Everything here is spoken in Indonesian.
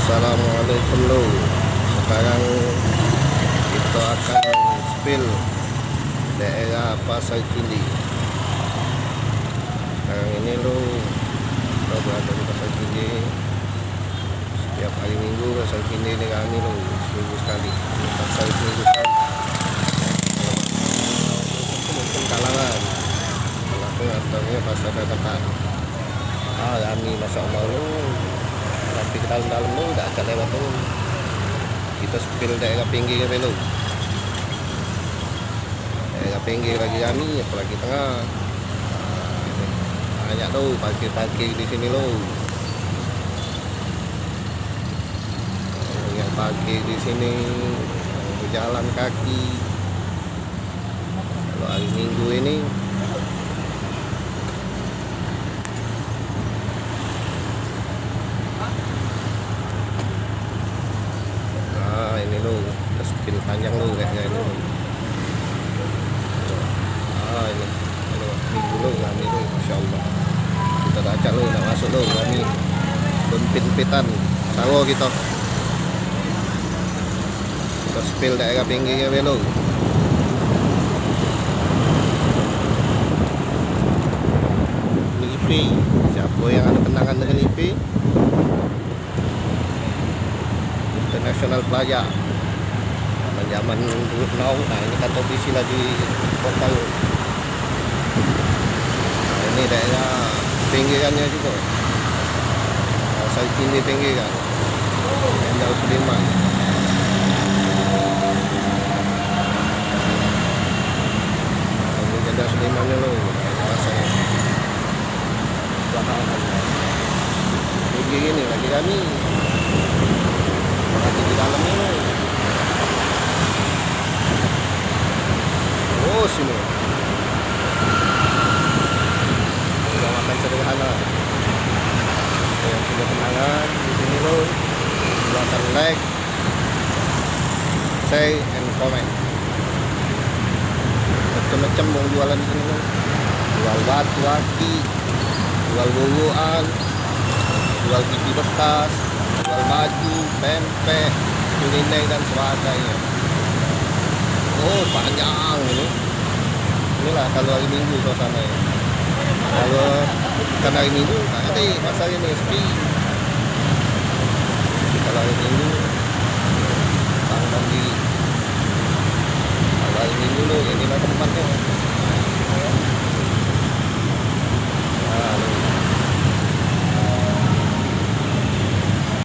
Assalamualaikum lo. Sekarang kita akan spill daerah Pasar Cindi. Sekarang ini lo, kita berada di Pasar Cindi. Setiap hari Minggu Pasar Cindi ini kami lo, seminggu sekali. Pasar seminggu sekali. Mungkin kalangan. Kalau aku ngantarnya pasar dadakan. Kami Masya Allah lo. Tapi ke dalam lu udah agak lewat tuh. Kita spill daerah pinggir lo. Daerah pinggir lagi kami, apalagi tengah. Banyak tuh parkir-parkir di sini lo. Yang parkir di sini, yang berjalan kaki. Kalau hari Minggu ini ini lo, kita spill panjang lo kayaknya ini lo. Ini Minggu lo, kami lo, Masya Allah. Kita baca lo, nak masuk lo, kami pempit-pempitan sawo kita. Kita spill daerah pinggirnya lo. IP, siapa yang ada kenangan dengan IP? International Plaza. Zaman dulu now, nah ini kan ofisi lagi kota. Nah, ini daerah pinggirannya juga. Pasar Cindi pinggiran. Jenderal Sudirman. Ini Jenderal Sudirman lo. Pasar. Pinggir ini lagi kami. Lagi di dalam ini. Oh sini. Kita makan sederhana. Yang punya kenangan di sini lo. Silahkan like, share, and comment. Macam-macam mau jualan di sini lo. Jual batu aki, jual buruan, jual TV bekas, jual baju, pempek, kuliner dan sebagainya. Oh panjang ini. Inilah kalau hari Minggu suasana ya. Kalau bukan hari Minggu, nanti pasar ini sepi.